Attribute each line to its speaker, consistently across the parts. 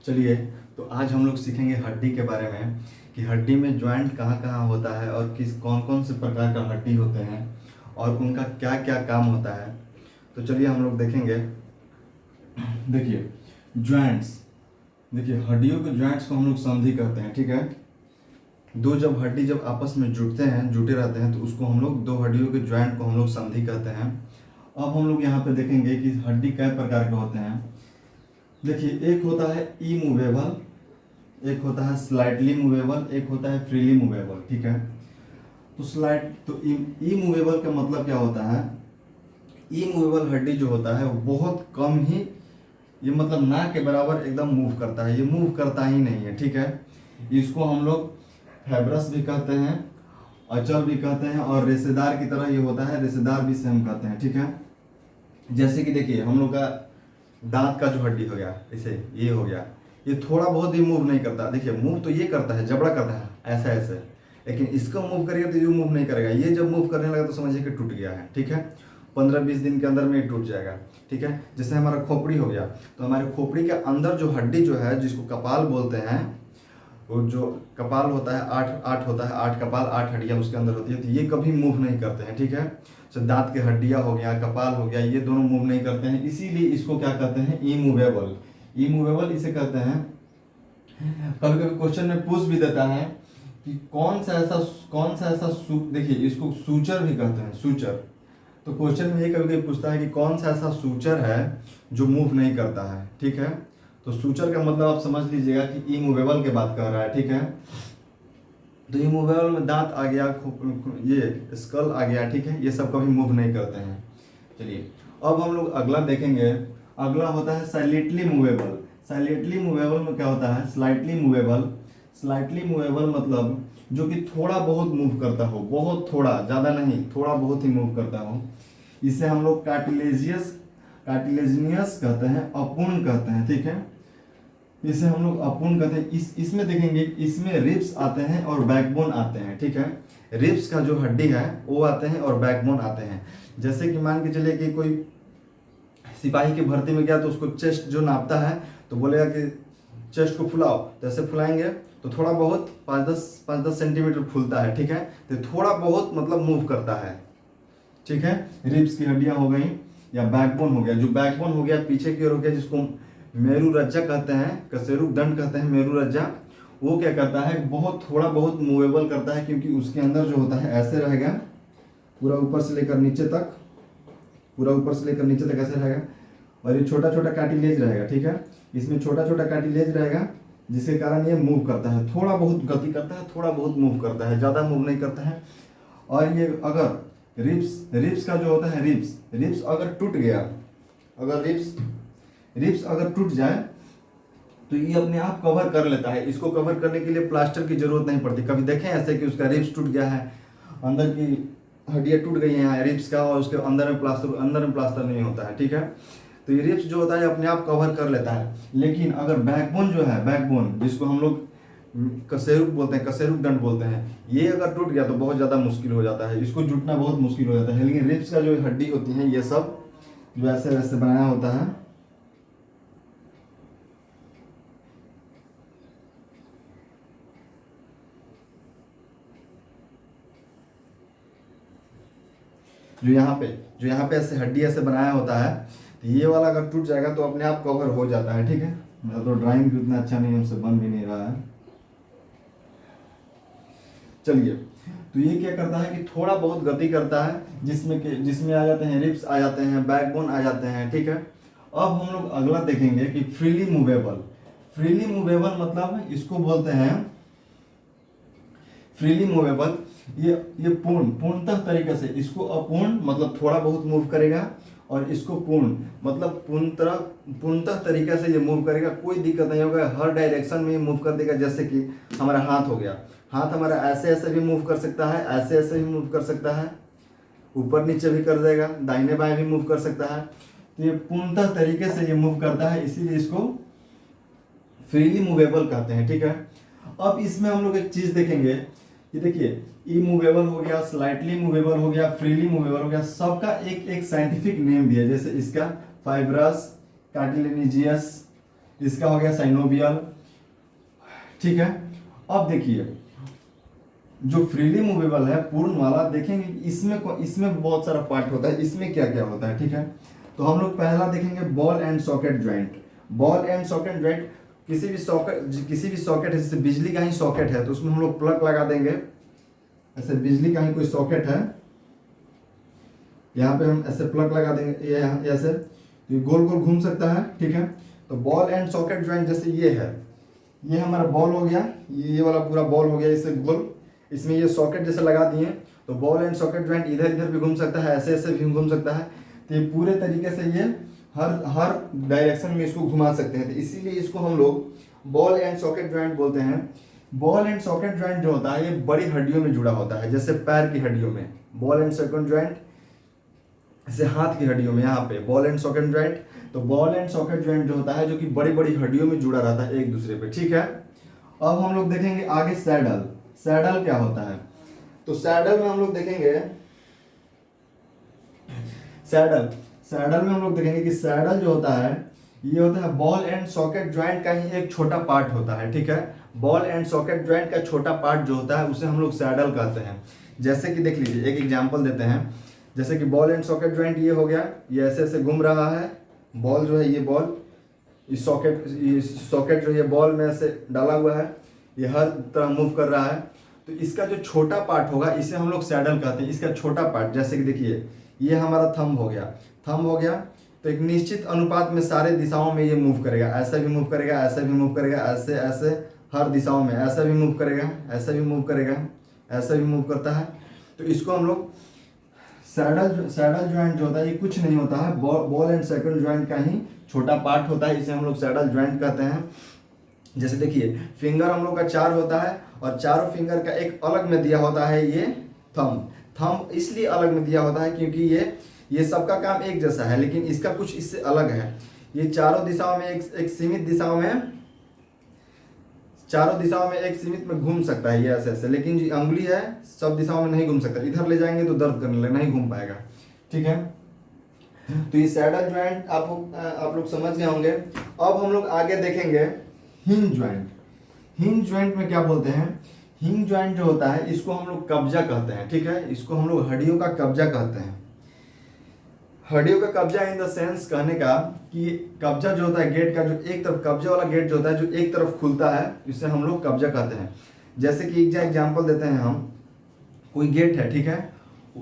Speaker 1: चलिए, तो आज हम लोग सीखेंगे हड्डी के बारे में कि हड्डी में जॉइंट कहाँ कहाँ होता है और किस कौन कौन से प्रकार का हड्डी होते हैं और उनका क्या क्या काम होता है। तो चलिए हम लोग देखेंगे। देखिए जॉइंट्स, देखिए हड्डियों के जॉइंट्स को हम लोग संधि कहते हैं, ठीक है। दो जब हड्डी जब आपस में जुड़ते हैं, जुटे रहते हैं, तो उसको हम लोग दो हड्डियों के जॉइंट को हम लोग संधि कहते हैं। अब हम लोग यहाँ पे देखेंगे कि हड्डी कई प्रकार के होते हैं। देखिए, एक होता है ई मूवेबल, एक होता है स्लाइटली मूवेबल, एक होता है फ्रीली मूवेबल, ठीक है। तो ई मूवेबल का मतलब क्या होता है? ई मूवेबल हड्डी जो होता है वो बहुत कम ही, ये मतलब ना के बराबर एकदम मूव करता है, ये मूव करता ही नहीं है, ठीक है। इसको हम लोग फाइब्रस भी कहते हैं, अचल भी कहते हैं, और रेशेदार की तरह ये होता है, रेशेदार भी से हम कहते हैं, ठीक है। जैसे कि देखिए हम लोग का दांत का जो हड्डी हो गया, इसे ये हो गया, ये थोड़ा बहुत ही मूव नहीं करता। देखिए मूव तो ये करता है, जबड़ा करता है ऐसा ऐसे, लेकिन इसको मूव करिए तो ये मूव नहीं करेगा। ये जब मूव करने लगा तो समझिए कि टूट गया है, ठीक है। 15-20 दिन के अंदर में ये टूट जाएगा, ठीक है। जैसे हमारा खोपड़ी हो गया, तो हमारे खोपड़ी के अंदर जो हड्डी जो है, जिसको कपाल बोलते हैं, वो जो कपाल होता है, आठ होता है, 8 कपाल 8 हड्डियाँ उसके अंदर होती है, तो ये कभी मूव नहीं करते हैं, ठीक है। तो दांत के हड्डियाँ हो गया, कपाल हो गया, ये दोनों मूव नहीं करते हैं, इसीलिए इसको क्या कहते हैं? इमूवेबल। इमूवेबल इसे कहते हैं। कभी कभी क्वेश्चन में पूछ भी देता है कि कौन सा ऐसा देखिए इसको सूचर भी कहते हैं, सूचर। तो क्वेश्चन में ये कभी कभी पूछता है कि कौन सा ऐसा सूचर है जो मूव नहीं करता है, ठीक है। तो सूचर का मतलब आप समझ लीजिएगा कि इमूवेबल के बात कर रहा है, ठीक है। तो इमूवेबल में दांत आ गया, ये स्कल आ गया, ठीक है, ये सब कभी मूव नहीं करते हैं। चलिए अब हम लोग अगला देखेंगे। अगला होता है साइलेंटली मूवेबल। साइलेंटली मूवेबल में क्या होता है? Slightly movable. स्लाइटली मूवेबल मतलब जो कि थोड़ा बहुत मूव करता हो, बहुत थोड़ा, ज़्यादा नहीं, थोड़ा बहुत ही मूव करता हो। इसे हम लोग कार्टिलेजिनियस कहते हैं, अपूर्ण कहते हैं, ठीक है। इसे हम लोग अपूर्ण कहते हैं। इसमें देखेंगे, इसमें रिब्स आते हैं और बैकबोन आते हैं, ठीक है। रिब्स का जो हड्डी है वो आते हैं और बैकबोन आते हैं। जैसे कि मान के चलिए कि कोई सिपाही की भर्ती में गया, तो उसको चेस्ट जो नापता है तो बोलेगा कि चेस्ट को फुलाओ, तो ऐसे फुलाएंगे तो थोड़ा बहुत 5-10 सेंटीमीटर फूलता है, ठीक है। तो थोड़ा बहुत मतलब मूव करता है, ठीक है। रिब्स की हड्डियां हो गई या बैकबोन हो गया। जो बैकबोन हो गया पीछे की ओर हो गया, जिसको मेरु रज्जा कहते हैं, कशेरुक दंड कहते हैं, मेरु रज्जा, वो क्या करता है? बहुत थोड़ा बहुत मूवेबल करता है, क्योंकि उसके अंदर जो होता है ऐसे रहेगा, पूरा ऊपर से लेकर नीचे तक, पूरा ऊपर से लेकर नीचे तक ऐसे रहेगा, और ये छोटा छोटा कार्टिलेज रहेगा, ठीक है। इसमें छोटा छोटा कार्टिलेज रहेगा, जिसके कारण ये मूव करता है, थोड़ा बहुत गति करता है, थोड़ा बहुत मूव करता है, ज़्यादा मूव नहीं करता है। और ये अगर रिब्स का जो होता है, रिब्स अगर टूट गया, अगर रिब्स अगर टूट जाए तो ये अपने आप कवर कर लेता है। इसको कवर करने के लिए प्लास्टर की जरूरत नहीं पड़ती। कभी देखें ऐसे कि उसका रिब्स टूट गया है, अंदर की हड्डियाँ टूट गई हैं रिब्स का, और उसके अंदर में प्लास्टर नहीं होता है, ठीक है। तो ये रिब्स जो होता है अपने आप कवर कर लेता है। लेकिन अगर बैकबोन जो है, बैकबोन जिसको हम लोग कशेरुक बोलते हैं, कशेरुक दंड बोलते हैं, ये अगर टूट गया तो बहुत ज़्यादा मुश्किल हो जाता है, इसको जुटना बहुत मुश्किल हो जाता है। लेकिन रिब्स का जो हड्डी होती है, ये सब जो ऐसे वैसे बनाया होता है, जो यहाँ पे ऐसे हड्डी ऐसे बनाया होता है, तो ये वाला अगर टूट जाएगा तो अपने आप कवर हो जाता है, ठीक है। मेरा तो ड्राइंग भी उतना अच्छा नहीं, हमसे बन भी नहीं रहा है। चलिए, तो ये क्या करता है कि थोड़ा बहुत गति करता है, जिसमें आ जाते हैं रिब्स, आ जाते हैं बैकबोन, आ जाते हैं, ठीक है। अब हम लोग अगला देखेंगे कि फ्रीली मूवेबल। फ्रीली मूवेबल मतलब इसको बोलते हैं फ्रीली मूवेबल। ये पूर्णतः तरीके से, इसको अपूर्ण मतलब थोड़ा बहुत मूव करेगा, और इसको पूर्ण मतलब पूर्णतः तरीके से ये मूव करेगा, कोई दिक्कत नहीं होगा, हर डायरेक्शन में मूव कर देगा। जैसे कि हमारा हाथ हो गया, हाथ हमारा ऐसे ऐसे भी मूव कर सकता है, ऐसे ऐसे भी मूव कर सकता है, ऊपर नीचे भी कर देगा, दाहिने बाएं भी मूव कर सकता है। तो ये पूर्णतः तरीके से ये मूव करता है, इसीलिए इसको फ्रीली मूवेबल कहते हैं, ठीक है। अब इसमें हम लोग एक चीज देखेंगे कि देखिए इमूवेबल हो गया, स्लाइटली मूवेबल हो गया, फ्रीली मूवेबल हो गया, सबका एक एक साइंटिफिक नेम भी है। जैसे इसका फाइब्रस, कार्टिलेजिनियस, इसका हो गया साइनोवियल, ठीक है। अब देखिए जो फ्रीली मूवेबल है पूर्ण वाला, देखेंगे इसमें बहुत सारा पार्ट होता है, इसमें क्या क्या होता है, ठीक है। तो हम लोग पहला देखेंगे ball and socket joint. Ball and socket joint किसी भी सॉकेट है, जैसे बिजली का ही सॉकेट है तो उसमें हम लोग प्लग लगा देंगे। ऐसे बिजली का ही कोई सॉकेट है, यहाँ पे हम ऐसे प्लग लगा देंगे, ये ऐसे, तो ये गोल गोल घूम सकता है, ठीक है। तो बॉल एंड सॉकेट ज्वाइंट जैसे ये है, ये हमारा बॉल हो गया, ये वाला पूरा बॉल हो गया इसे गोल, इसमें ये सॉकेट जैसे लगा दिए, तो बॉल एंड सॉकेट ज्वाइंट इधर इधर भी घूम सकता है, ऐसे ऐसे भी घूम सकता है। तो ये पूरे तरीके से ये हर डायरेक्शन में इसको घुमा सकते हैं, तो इसीलिए इसको हम लोग बॉल एंड सॉकेट ज्वाइंट बोलते हैं। बॉल एंड सॉकेट ज्वाइंट जो होता है ये बड़ी हड्डियों में जुड़ा होता है, जैसे पैर की हड्डियों में बॉल एंड सॉकेट ज्वाइंट, जैसे हाथ की हड्डियों में यहाँ पे बॉल एंड सॉकेट ज्वाइंट। तो बॉल एंड सॉकेट ज्वाइंट जो होता है जो कि बड़ी बड़ी हड्डियों में जुड़ा रहता है एक दूसरे पे, ठीक है। अब हम लोग देखेंगे आगे सैडल। सैडल क्या होता है, तो सैडल में हम लोग देखेंगे, सैडल में हम लोग देखेंगे कि सैडल जो होता है ये होता है बॉल एंड सॉकेट ज्वाइंट का ही एक छोटा पार्ट होता है, ठीक है। बॉल एंड सॉकेट ज्वाइंट का छोटा पार्ट जो होता है उसे हम लोग सैडल कहते हैं। जैसे कि देख लीजिए एक एग्जांपल देते हैं, जैसे कि बॉल एंड सॉकेट ज्वाइंट ये हो गया, ये ऐसे ऐसे घूम रहा है, बॉल जो है ये बॉल, इस सॉकेट जो ये बॉल में ऐसे डाला हुआ है, ये हर तरह मूव कर रहा है। तो इसका जो छोटा पार्ट होगा इसे हम लोग सैडल कहते हैं, इसका छोटा पार्ट। जैसे कि देखिए ये हमारा थंब हो गया, तो एक निश्चित अनुपात में सारे दिशाओं में ये मूव करेगा, ऐसा भी मूव करेगा, ऐसा भी मूव करेगा, ऐसे ऐसे हर दिशाओं में, ऐसा भी मूव करेगा, ऐसा भी मूव करेगा, ऐसा भी मूव करता है। तो इसको हम लोग सैडल ज्वाइंट जो होता है ये कुछ नहीं होता है, बॉल एंड सॉकेट ज्वाइंट का ही छोटा पार्ट होता है, इसे हम लोग सैडल ज्वाइंट कहते हैं। जैसे देखिए फिंगर हम लोग का 4 होता है और चारों फिंगर का एक अलग में दिया होता है ये थंब इसलिए अलग में दिया होता है क्योंकि ये सबका काम एक जैसा है, लेकिन इसका कुछ इससे अलग है। ये चारों दिशाओं में एक सीमित दिशाओं में एक सीमित में घूम सकता है ये ऐसे ऐसे, लेकिन जो अंगुली है सब दिशाओं में नहीं घूम सकता, इधर ले जाएंगे तो दर्द करने लगेगा, नहीं घूम पाएगा, ठीक है। तो ये सैडल ज्वाइंट आप लोग समझ गए होंगे। अब हम लोग आगे देखेंगे हिंज ज्वाइंट। हिंज ज्वाइंट में क्या बोलते हैं, हिंज ज्वाइंट जो होता है इसको हम लोग कब्जा कहते हैं, ठीक है। इसको हम लोग हड्डियों का कब्जा कहते हैं। हड्डियों का कब्जा इन द सेंस कहने का कि कब्जा जो होता है गेट का, जो एक तरफ कब्जे वाला गेट जो होता है जो एक तरफ खुलता है, इसे हम लोग कब्जा कहते हैं। जैसे कि एक एग्जाम्पल देते हैं हम, कोई गेट है, ठीक है,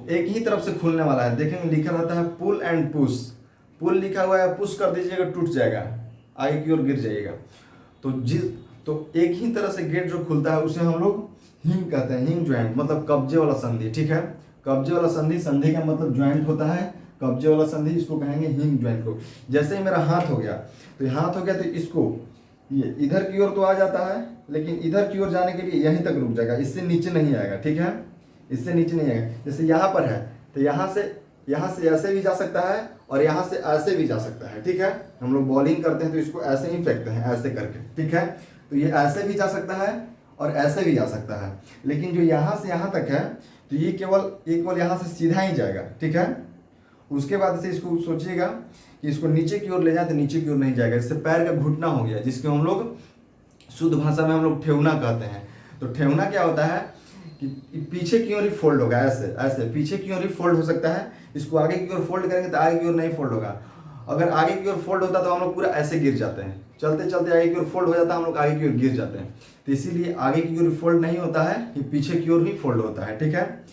Speaker 1: एक ही तरफ से खुलने वाला है, देखेंगे लिखा रहता है पुल एंड पुश। पुल लिखा हुआ है, पुश कर दीजिएगा टूट जाएगा, आगे की ओर गिर जाइएगा। तो एक ही तरह से गेट जो खुलता है उसे हम लोग हिंग कहते हैं, हिंग ज्वाइंट, मतलब कब्जे वाला संधि, ठीक है। कब्जे वाला संधि का मतलब ज्वाइंट होता है, कब्जे वाला संधि इसको कहेंगे हिंग ज्वाइंट को। जैसे ही मेरा हाथ हो गया तो इसको ये इधर की ओर तो आ जाता है, लेकिन इधर की ओर जाने के लिए यहीं तक रुक जाएगा, इससे नीचे नहीं आएगा, ठीक है, इससे नीचे नहीं आएगा। जैसे यहाँ पर है तो यहाँ से ऐसे भी जा सकता है और यहाँ से ऐसे भी जा सकता है, ठीक है। हम लोग बॉलिंग करते हैं तो इसको ऐसे ही फेंकते हैं, ऐसे करके, ठीक है। तो ये ऐसे भी जा सकता है और ऐसे भी जा सकता है, लेकिन जो यहाँ से यहाँ तक है तो ये केवल यहाँ से सीधा ही जाएगा, ठीक है। उसके बाद से इसको सोचिएगा कि इसको नीचे की ओर ले जाए तो नीचे की ओर नहीं जाएगा, इससे पैर का घुटना हो गया, जिसको हम लोग शुद्ध भाषा में हम लोग ठेवना कहते हैं। तो ठेवना क्या होता है कि पीछे की ओर ही फोल्ड होगा, ऐसे पीछे की ओर ही फोल्ड हो सकता है। इसको आगे की ओर फोल्ड करेंगे तो आगे की ओर नहीं फोल्ड होगा। अगर आगे की ओर फोल्ड होता तो हम लोग पूरा ऐसे गिर जाते हैं, चलते चलते आगे की ओर फोल्ड हो जाता है, हम लोग आगे की ओर गिर जाते हैं। तो इसीलिए आगे की ओर फोल्ड नहीं होता है, ये पीछे की ओर ही फोल्ड होता है, ठीक है।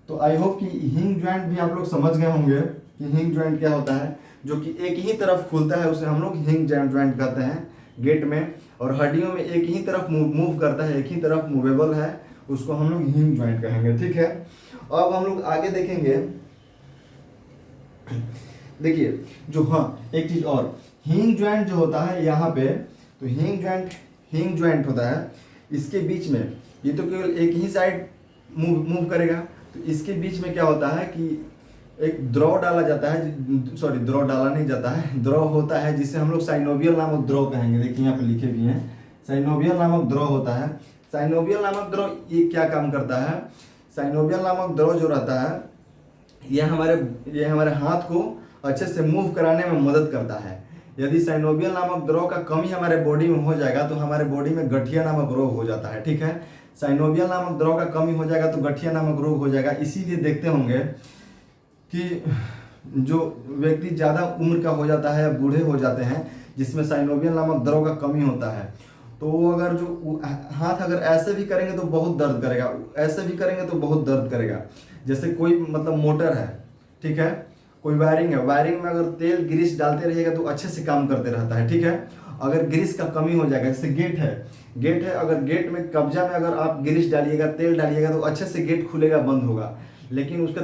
Speaker 1: तो आई होप कि हिंग ज्वाइंट भी आप लोग समझ गए होंगे कि हिंग ज्वाइंट क्या होता है। जो कि एक ही तरफ खुलता है उसे हम लोग हिंग ज्वाइंट कहते हैं गेट में, और हड्डियों में एक ही तरफ मूव करता है, एक ही तरफ मूवेबल है, उसको हम लोग हिंग ज्वाइंट कहेंगे, ठीक है। अब हम लोग आगे देखेंगे, देखिए जो एक चीज और, हिंग ज्वाइंट जो होता है यहाँ पे, तो हिंग ज्वाइंट होता है, इसके बीच में ये तो केवल एक ही साइड मूव करेगा। तो इसके बीच में क्या होता है कि एक द्रव डाला जाता है, सॉरी द्रव डाला नहीं जाता है, द्रव होता है जिसे हम लोग साइनोवियल नामक द्रव कहेंगे। देखिए यहाँ पे लिखे भी हैं, साइनोवियल नामक द्रव होता है। साइनोवियल नामक द्रव ये क्या काम करता है, साइनोवियल नामक द्रव जो रहता है ये हमारे हाथ को अच्छे से मूव कराने में मदद करता है। यदि साइनोवियल नामक द्रव का कमी हमारे बॉडी में हो जाएगा तो हमारे बॉडी में गठिया नामक रोग हो जाता है। ठीक है, साइनोवियल नामक द्रव का कमी हो जाएगा तो गठिया नामक रोग हो जाएगा। इसीलिए देखते होंगे कि जो व्यक्ति ज़्यादा उम्र का हो जाता है या बूढ़े हो जाते हैं जिसमें साइनोवियल नामक द्रव का कमी होता है, तो वो अगर जो हाथ अगर ऐसे भी करेंगे तो बहुत दर्द करेगा, ऐसे भी करेंगे तो बहुत दर्द करेगा। जैसे कोई मतलब मोटर है, ठीक है, कोई वायरिंग है, वायरिंग में अगर तेल ग्रीस डालते रहिएगा तो अच्छे से काम करते रहता है। ठीक है, अगर ग्रीस का कमी हो जाएगा, जैसे गेट है, गेट है, अगर गेट में कब्जा में अगर आप ग्रीस डालिएगा, तेल डालिएगा तो अच्छे से गेट खुलेगा, बंद होगा। लेकिन उसका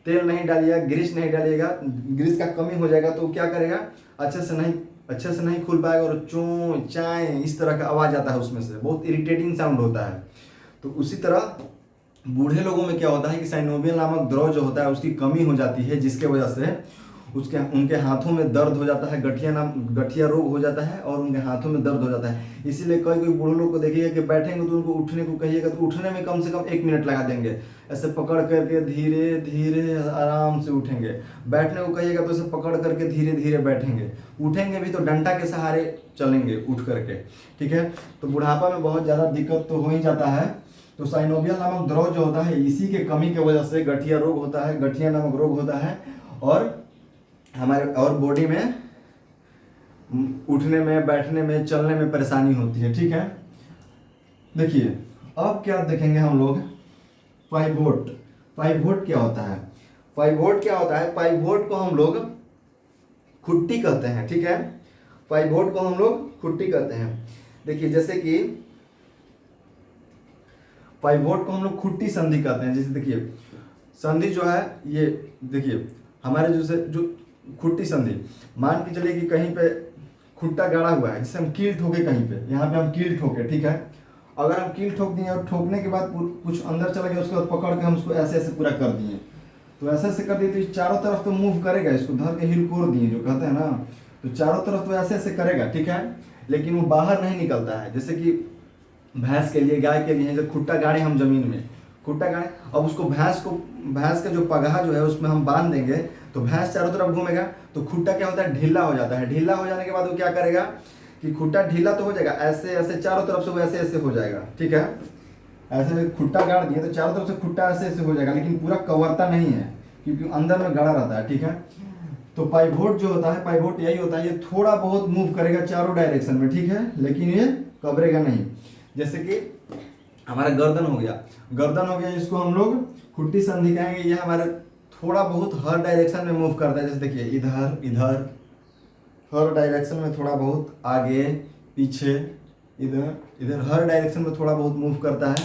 Speaker 1: तेल नहीं डालिएगा, ग्रीस नहीं डालिएगा, ग्रीस का कमी हो जाएगा तो क्या करेगा, अच्छे से नहीं खुल पाएगा और चों चाय इस तरह का आवाज़ आता है, उसमें से बहुत इरिटेटिंग साउंड होता है। तो उसी तरह बूढ़े लोगों में क्या होता है कि साइनोवियल नामक द्रव जो होता है उसकी कमी हो जाती है, जिसके वजह से उनके हाथों में दर्द हो जाता है, गठिया रोग हो जाता है और उनके हाथों में दर्द हो जाता है। इसीलिए कोई बूढ़े लोग को देखिएगा कि बैठेंगे तो उनको उठने को कहिएगा तो उठने में कम से कम 1 मिनट लगा देंगे, ऐसे पकड़ करके धीरे धीरे आराम से उठेंगे। बैठने को कहिएगा तो ऐसे पकड़ करके धीरे धीरे बैठेंगे, उठेंगे भी तो डंडा के सहारे चलेंगे उठ करके। ठीक है, तो बुढ़ापा में बहुत ज़्यादा दिक्कत तो हो ही जाता है। तो साइनोवियल नामक द्रव जो होता है इसी के कमी की वजह से गठिया रोग होता है, गठिया नामक रोग होता है और हमारे और बॉडी में उठने में, बैठने में, चलने में परेशानी होती है। ठीक है, देखिए अब क्या देखेंगे हम लोग, पाइवोट। पाइवोट क्या होता है? पाइवोट क्या होता है? पाइवोट को हम लोग खुट्टी कहते हैं। ठीक है, पाइवोट को हम लोग खुट्टी कहते हैं। देखिए जैसे कि पाइवोट को हम लोग खुट्टी संधि कहते हैं। जैसे देखिए संधि जो है ये देखिए हमारे जो खुट्टी संधि, मान के चलिए कि कहीं पे खुट्टा गाड़ा हुआ है, जिससे हम कील ठोके, कहीं पे यहाँ पे हम कील ठोके। ठीक है, अगर हम कील ठोक दिए और ठोकने के बाद कुछ अंदर चला गया, उसके बाद पकड़ के हम उसको ऐसे ऐसे पूरा कर दिए, तो ऐसे ऐसे कर दिए तो चारों तरफ तो मूव करेगा, इसको धर के हिल कोर दिए जो कहते हैं ना, तो चारों तरफ तो ऐसे ऐसे करेगा। ठीक है, लेकिन वो बाहर नहीं निकलता है। जैसे कि भैंस के लिए, गाय के लिए जब खुट्टा गाड़े हम जमीन में, खुट्टा गाड़े, अब उसको भैंस का जो पगहा जो है उसमें हम बांध देंगे तो भैंस चारों तरफ घूमेगा, तो खुट्टा क्या होता है, ढीला हो जाता है। ढीला हो जाने के बाद वो क्या करेगा कि खुट्टा ढीला तो हो जाएगा, ऐसे ऐसे चारों तरफ से वो ऐसे ऐसे हो जाएगा। ठीक है, ऐसे खुट्टा गाड़ दिए तो चारों तरफ से खुट्टा ऐसे ऐसे हो जाएगा, लेकिन पूरा कवरता नहीं है क्योंकि अंदर में गड़ा रहता है। ठीक है, तो पाइवोट जो होता है, पाइवोट यही होता है, ये थोड़ा बहुत मूव करेगा चारों डायरेक्शन में। ठीक है, लेकिन ये कवरेगा नहीं। जैसे कि हमारा गर्दन हो गया, इसको हम लोग खुट्टी संधि कहेंगे। ये हमारे थोड़ा बहुत हर डायरेक्शन में मूव करता है। जैसे देखिए इधर हर डायरेक्शन में थोड़ा बहुत, आगे पीछे, इधर हर डायरेक्शन में थोड़ा बहुत मूव करता है।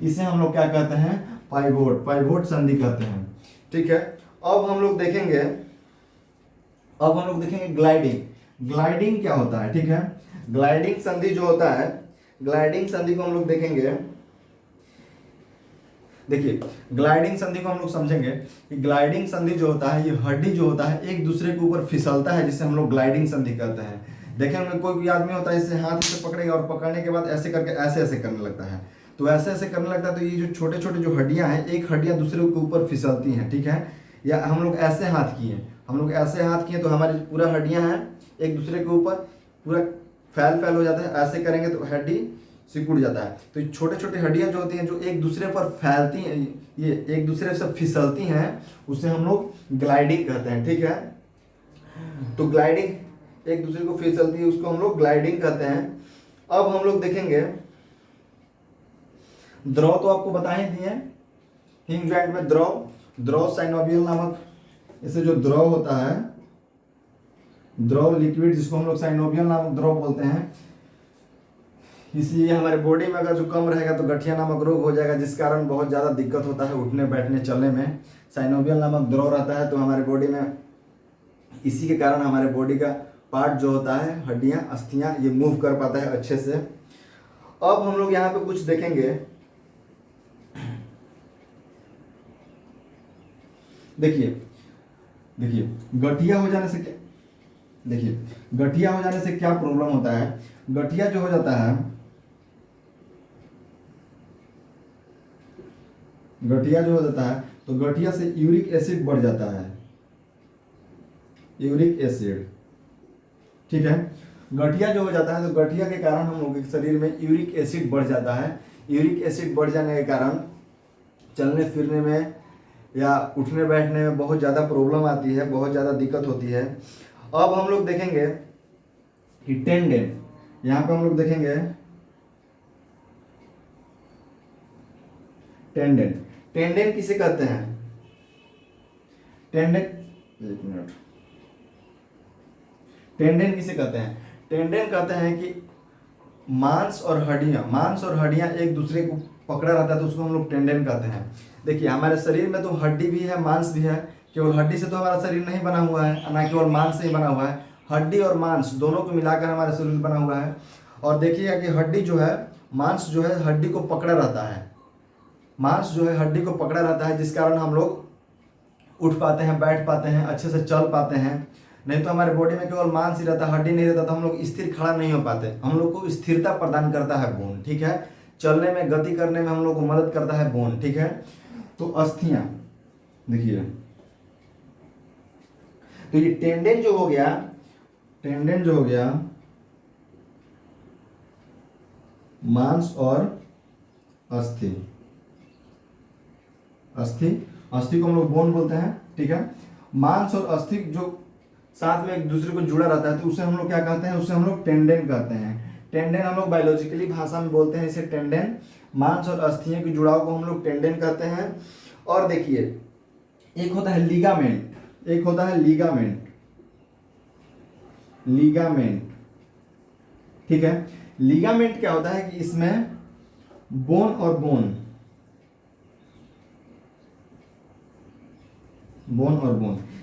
Speaker 1: इसे हम लोग क्या कहते हैं, पाइवोट संधि कहते हैं। ठीक है, अब हम लोग देखेंगे ग्लाइडिंग क्या होता है। ठीक है, ग्लाइडिंग संधि जो होता है, ग्लाइडिंग संधि को हम लोग देखेंगे। देखिए ग्लाइडिंग संधि को हम लोग समझेंगे कि ग्लाइडिंग संधि जो होता है, ये हड्डी जो होता है एक दूसरे के ऊपर फिसलता है, जिसे हम लोग ग्लाइडिंग संधि कहते हैं। देखेंगे कोई भी आदमी होता है, इसे हाथ से पकड़ेगा और पकड़ने के बाद ऐसे करके ऐसे ऐसे करने लगता है, तो ऐसे ऐसे करने लगता है तो ये जो छोटे छोटे जो हड्डियां हैं, एक हड्डियां दूसरे के ऊपर फिसलती हैं। ठीक है, या हम लोग ऐसे हाथ किए, तो हमारी पूरा हड्डियां हैं एक दूसरे के ऊपर पूरा फैल हो जाता है। ऐसे करेंगे तो हड्डी सिकुड़ जाता है। तो छोटे छोटे हड्डियां जो होती हैं, जो एक दूसरे पर फैलती हैं, ये एक दूसरे से फिसलती हैं, उसे हम लोग ग्लाइडिंग कहते हैं। ठीक है, तो ग्लाइडिंग एक दूसरे को फिसलती है, उसको हम लोग ग्लाइडिंग कहते हैं। अब हम लोग देखेंगे द्रव, तो आपको बता ही दिए हिंग जॉइंट में द्रव साइनोवियल नामक, इसे जो द्रव होता है, द्रव लिक्विड जिसको हम लोग साइनोवियल नामक द्रव बोलते हैं, इसलिए हमारे बॉडी में अगर जो कम रहेगा तो गठिया नामक रोग हो जाएगा, जिस कारण बहुत ज़्यादा दिक्कत होता है उठने बैठने चलने में। साइनोवियल नामक द्रव रहता है तो हमारे बॉडी में, इसी के कारण हमारे बॉडी का पार्ट जो होता है, हड्डियाँ, अस्थियाँ, ये मूव कर पाता है अच्छे से। अब हम लोग यहाँ पे कुछ देखेंगे। देखिए गठिया हो जाने से क्या प्रॉब्लम होता है। गठिया जो हो जाता है, तो गठिया से यूरिक एसिड बढ़ जाता है। यूरिक एसिड ठीक है। गठिया जो हो जाता है तो गठिया के कारण हम लोग के शरीर में यूरिक एसिड बढ़ जाता है। यूरिक एसिड बढ़ जाने के कारण चलने फिरने में या उठने बैठने में बहुत ज़्यादा प्रॉब्लम आती है, बहुत ज़्यादा दिक्कत होती है। अब हम लोग देखेंगे कि टेंडेन, यहाँ पे हम लोग देखेंगे टेंडेन। टेंडेन किसे कहते हैं? टेंडेन, एक मिनट, टेंडेन किसे कहते हैं? टेंडेन कहते हैं कि मांस और हड्डियां एक दूसरे को पकड़ा रहता है तो उसको हम लोग टेंडेन कहते हैं। देखिए हमारे शरीर में तो हड्डी भी है, मांस भी है। केवल हड्डी से तो हमारा शरीर नहीं बना हुआ है, ना केवल मांस से ही बना हुआ है। हड्डी और मांस दोनों को मिलाकर हमारा शरीर बना हुआ है। और देखिएगा कि हड्डी जो है, मांस जो है हड्डी को पकड़ा रहता है। मांस जो है हड्डी को पकड़ा रहता है, जिस कारण हम लोग उठ पाते हैं, बैठ पाते हैं, अच्छे से चल पाते हैं। नहीं तो हमारे बॉडी में केवल मांस ही रहता, हड्डी नहीं रहता तो हम लोग स्थिर खड़ा नहीं हो पाते। हम लोग को स्थिरता प्रदान करता है बोन, ठीक है। चलने में, गति करने में हम लोग को मदद करता है बोन, ठीक है। तो अस्थियां देखिए, तो ये टेंडेन जो हो गया, टेंडेन जो हो गया मांस और अस्थि, अस्थि को हम लोग बोन बोलते हैं, ठीक है। मांस और अस्थि जो साथ में एक दूसरे को जुड़ा रहता है तो उसे हम लोग क्या कहते हैं? उसे हम लोग टेंडेन कहते हैं। टेंडेन हम लोग बायोलॉजिकली भाषा में बोलते हैं इसे टेंडेन। मांस और अस्थियों के जुड़ाव को हम लोग टेंडेन कहते हैं। और देखिए एक होता है लिगामेंट, एक होता है लिगामेंट, ठीक है। लिगामेंट क्या होता है कि इसमें बोन और बोन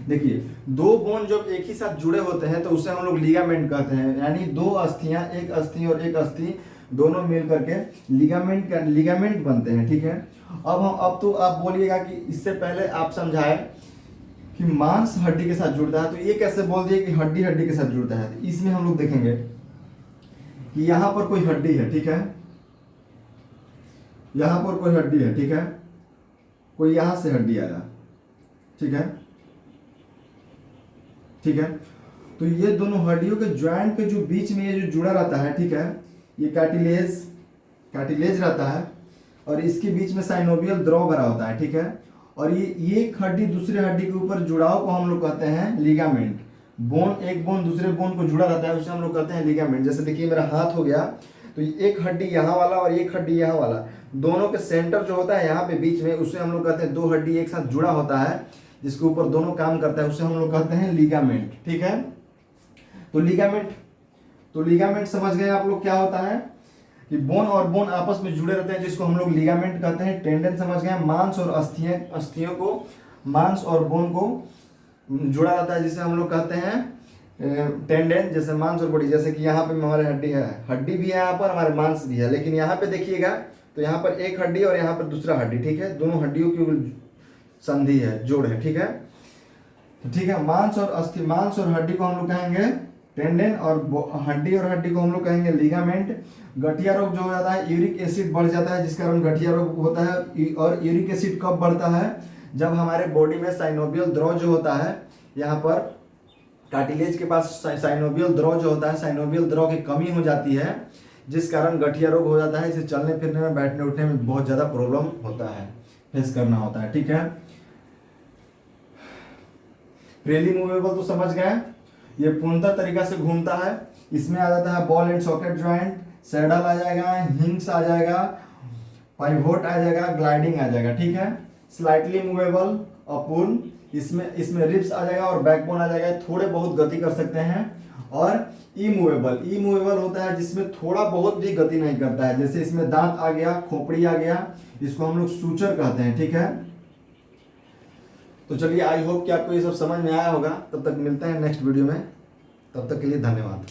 Speaker 1: देखिए, दो बोन जब एक ही साथ जुड़े होते हैं तो उसे हम लोग लिगामेंट कहते हैं। यानी दो अस्थियां, एक अस्थि और एक अस्थि दोनों मिल करके लिगामेंट बनते हैं, ठीक है। अब तो आप बोलिएगा कि इससे पहले आप समझाए कि मांस हड्डी के साथ जुड़ता है, तो ये कैसे बोल दिए कि हड्डी हड्डी के साथ जुड़ता है? तो इसमें हम लोग देखेंगे कि यहाँ पर कोई हड्डी है, ठीक है, यहाँ पर कोई हड्डी है, ठीक है, कोई यहाँ से हड्डी आया, ठीक है, ठीक है। तो ये दोनों हड्डियों के ज्वाइंट के जो बीच में ये जो जुड़ा रहता है, ठीक है, ये कार्टिलेज रहता है और इसके बीच में साइनोवियल द्रव भरा होता है, ठीक है। और ये एक हड्डी दूसरे हड्डी के ऊपर जुड़ाव को हम लोग कहते हैं लिगामेंट। बोन, एक बोन दूसरे बोन को जुड़ा रहता है उसे हम लोग कहते हैं लिगामेंट। जैसे देखिए मेरा हाथ हो गया, तो एक हड्डी यहाँ वाला और एक हड्डी यहाँ वाला, दोनों के सेंटर जो होता है यहाँ पे बीच में, उसे हम लोग कहते हैं, दो हड्डी एक साथ जुड़ा होता है जिसके ऊपर दोनों काम करता है, उसे हम लोग कहते हैं लिगामेंट, ठीक है। तो लिगामेंट समझ गए आप लोग क्या होता है कि बोन और बोन आपस में जुड़े रहते हैं, जिसको हम लोग लिगामेंट कहते हैं। टेंडेन समझ गए, मांस और अस्थियों को, मांस और बोन को जुड़ा रहता है जिसे हम लोग कहते हैं टेंडेन। जैसे मांस और बॉडी, जैसे कि यहाँ पे हमारे हड्डी है, हड्डी भी है यहाँ पर, हमारे मांस भी है, लेकिन यहाँ पे देखिएगा तो यहाँ पर एक हड्डी और यहाँ पर दूसरा हड्डी, ठीक है, दोनों हड्डियों की संधि है, जोड़ है, ठीक है। ठीक है, मांस और अस्थि, मांस और हड्डी को हम लोग कहेंगे टेंडेन और हड्डी और हड्डी को हम लोग कहेंगे लिगामेंट। गठिया रोग जो हो जाता है, यूरिक एसिड बढ़ जाता है जिस कारण गठिया रोग होता है। और यूरिक एसिड कब बढ़ता है? जब हमारे बॉडी में साइनोवियल द्रव जो होता है, यहाँ पर कार्टिलेज के पास साइनोवियल द्रव जो होता है, साइनोवियल द्रव की कमी हो जाती है जिस कारण गठिया रोग हो जाता है। इसे चलने फिरने में, बैठने उठने में बहुत ज़्यादा प्रॉब्लम होता है, फेस करना होता है, ठीक है। फ्रीली मूवेबल तो समझ गए, ये पूर्णतः तरीका से घूमता है। इसमें आ जाता है ball and socket joint, saddle आ जाएगा, हिंग्स आ जाएगा, पाइवोट आ जाएगा, ग्लाइडिंग आ जाएगा, ठीक है। स्लाइटली मूवेबल और पूर्ण, इसमें रिब्स आ जाएगा और बैकबोन आ जाएगा, थोड़े बहुत गति कर सकते हैं। और इमूवेबल होता है जिसमें थोड़ा बहुत भी गति नहीं करता है, जैसे इसमें दांत आ गया, खोपड़ी आ गया, इसको हम लोग सूचर कहते हैं, ठीक है। तो चलिए, आई होप कि आपको ये सब समझ में आया होगा। तब तक मिलते हैं नेक्स्ट वीडियो में, तब तक के लिए धन्यवाद।